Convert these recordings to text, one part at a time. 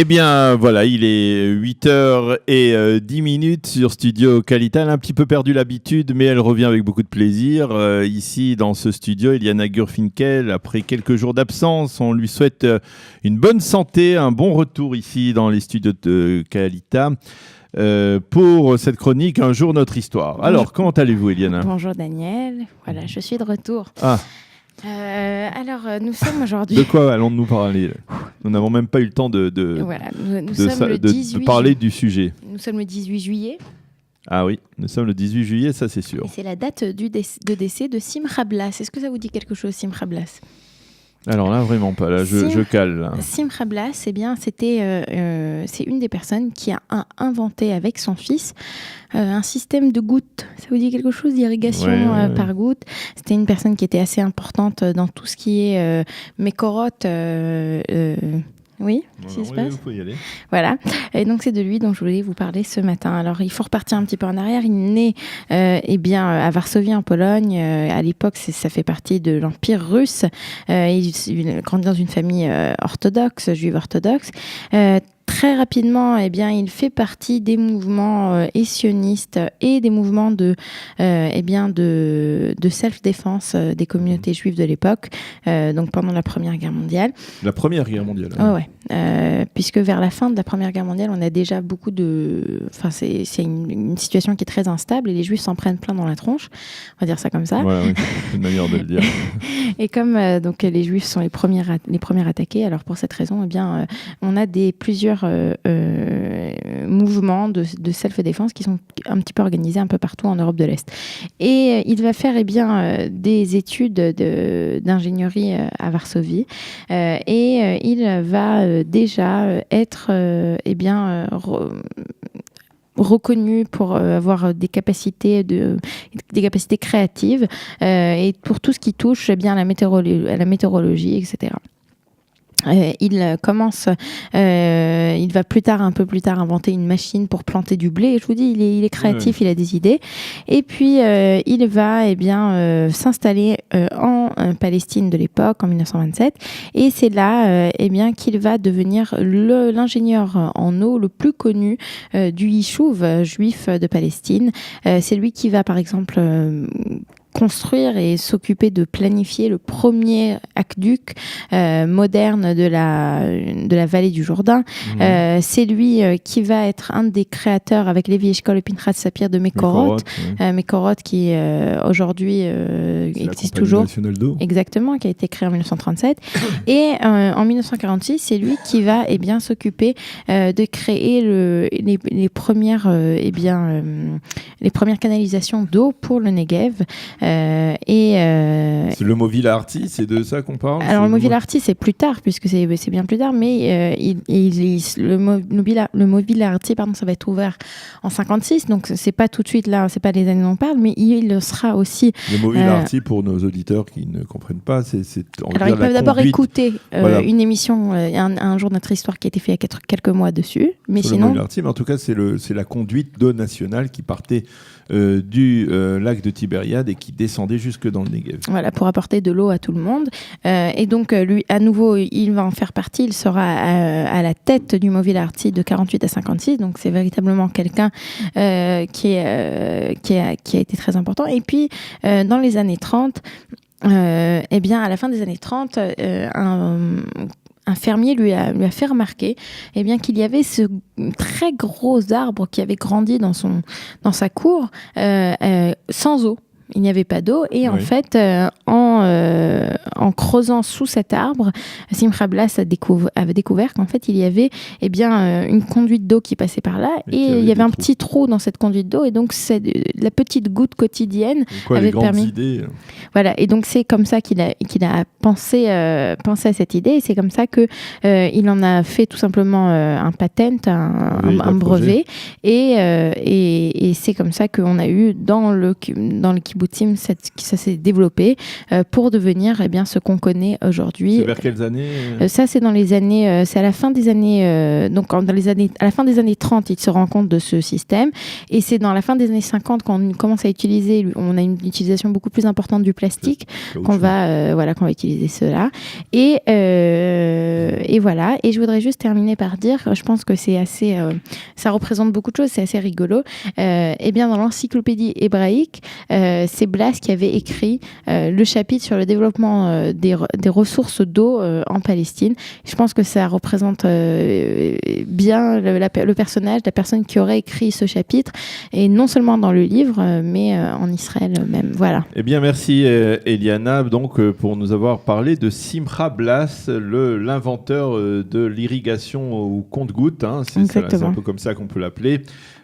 Eh bien, voilà, il est 8h10 sur Studio Qualité. Elle a un petit peu perdu l'habitude, mais elle revient avec beaucoup de plaisir. Ici, dans ce studio, Eliana Gurfinkel, après quelques jours d'absence, on lui souhaite une bonne santé, un bon retour ici dans les studios de Qualité. Pour cette chronique Un jour notre histoire. Alors, comment allez-vous, Eliana ? Bonjour Daniel, voilà, je suis de retour. Ah. Nous sommes aujourd'hui... De quoi allons-nous parler ? Nous n'avons même pas eu le temps de parler du sujet. Nous sommes le 18 juillet. Ah oui, nous sommes le 18 juillet, ça c'est sûr. Et c'est la date de décès de Simcha Blas. Est-ce que ça vous dit quelque chose, Simcha Blas ? Alors là, vraiment pas. Là, je cale. Là. Simcha Blas, c'est une des personnes qui a inventé avec son fils un système de gouttes. Ça vous dit quelque chose, d'irrigation par gouttes ? C'était une personne qui était assez importante dans tout ce qui est mécorote. Oui, il faut y aller. Voilà. Et donc, c'est de lui dont je voulais vous parler ce matin. Alors, il faut repartir un petit peu en arrière. Il naît à Varsovie, en Pologne. À l'époque, ça fait partie de l'Empire russe. Il grandit dans une famille orthodoxe, juive orthodoxe. Très rapidement, il fait partie des mouvements sionistes et des mouvements de self-défense des communautés juives de l'époque, donc pendant la Première Guerre mondiale. La Première Guerre mondiale. Puisque vers la fin de la Première Guerre mondiale, on a déjà beaucoup de... Enfin, c'est une situation qui est très instable et les Juifs s'en prennent plein dans la tronche. On va dire ça comme ça. Oui, c'est une manière de le dire. Et comme les Juifs sont les premiers attaqués, alors pour cette raison, on a plusieurs mouvements de self-défense qui sont un petit peu organisés un peu partout en Europe de l'Est. Et il va faire des études d'ingénierie à Varsovie et il va déjà être reconnu pour avoir des capacités créatives et pour tout ce qui touche à la météorologie, etc. Il va un peu plus tard inventer une machine pour planter du blé. Je vous dis, il est créatif, il a des idées. Et puis il va s'installer en Palestine de l'époque, en 1927. Et c'est là qu'il va devenir l'ingénieur en eau le plus connu du Yishuv juif de Palestine. C'est lui qui va, par exemple, construire et s'occuper de planifier le premier aqueduc moderne de la vallée du Jourdain. C'est lui qui va être un des créateurs avec Levi Eshkol et Pinchas Sapir de Mekorot. Mekorot qui aujourd'hui existe toujours. D'eau. Exactement, qui a été créé en 1937. Et en 1946, c'est lui qui va s'occuper de créer les premières canalisations d'eau pour le Negev. C'est le Movila Arti, c'est de ça qu'on parle. Alors le Movila Arti, c'est plus tard, puisque c'est bien plus tard, mais le Movila Arti, ça va être ouvert en 56, donc c'est pas tout de suite là, c'est pas les années dont on parle, mais il sera aussi. Le Movila Arti, pour nos auditeurs qui ne comprennent pas, c'est alors ils peuvent d'abord écouter une émission, un jour de notre histoire qui a été fait il y a quelques mois dessus, mais sur sinon. Le Movila Arti, mais en tout cas c'est la conduite d'eau nationale qui partait du lac de Tibériade et qui descendait jusque dans le Negev. Voilà, pour apporter de l'eau à tout le monde. Et donc, lui, à nouveau, il va en faire partie. Il sera à la tête du Movila Arti de 48 à 56. Donc, c'est véritablement quelqu'un qui a été très important. Et puis, dans les années 30, à la fin des années 30, un fermier lui a fait remarquer qu'il y avait ce très gros arbre qui avait grandi dans sa cour sans eau. Il n'y avait pas d'eau et en fait, en creusant sous cet arbre, Simcha Blas avait découvert qu'en fait il y avait une conduite d'eau qui passait par là et il y avait un petit trou dans cette conduite d'eau et donc la petite goutte quotidienne avait permis. Idées. Voilà, et donc c'est comme ça qu'il a pensé à cette idée et c'est comme ça que il en a fait tout simplement un patent, un brevet et c'est comme ça qu'on a eu dans le kibbutz kibbutzim, ça s'est développé pour devenir ce qu'on connaît aujourd'hui. C'est vers quelles années Ça, c'est dans les années, c'est à la fin des années, à la fin des années 30, ils se rendent compte de ce système, et c'est dans la fin des années 50 qu'on commence à utiliser, on a une utilisation beaucoup plus importante du plastique, qu'on va utiliser cela, et voilà. Et je voudrais juste terminer par dire, je pense que c'est assez, ça représente beaucoup de choses, c'est assez rigolo. Dans l'encyclopédie hébraïque, c'est Blas qui avait écrit le chapitre sur le développement des ressources d'eau en Palestine. Je pense que ça représente bien le personnage, la personne qui aurait écrit ce chapitre, et non seulement dans le livre, mais en Israël même. Voilà. Eh bien, merci Eliana donc, pour nous avoir parlé de Simcha Blas, l'inventeur de l'irrigation au compte-gouttes. C'est un peu comme ça qu'on peut l'appeler.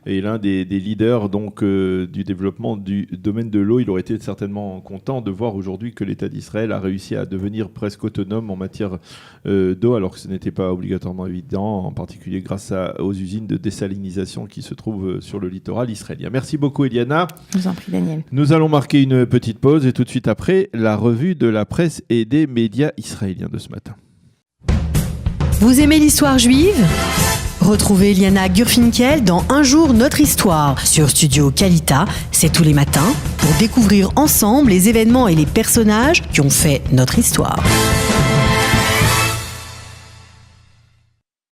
Et l'un des leaders donc, du développement du domaine de l'eau. Il aurait été certainement content de voir aujourd'hui que l'État d'Israël a réussi à devenir presque autonome en matière d'eau, alors que ce n'était pas obligatoirement évident, en particulier grâce aux usines de désalinisation qui se trouvent sur le littoral israélien. Merci beaucoup Eliana. Je vous en prie Daniel. Nous allons marquer une petite pause et tout de suite après, la revue de la presse et des médias israéliens de ce matin. Vous aimez l'histoire juive ? Retrouvez Liana Gurfinkel dans Un jour notre histoire sur Studio Kalita, c'est tous les matins, pour découvrir ensemble les événements et les personnages qui ont fait notre histoire.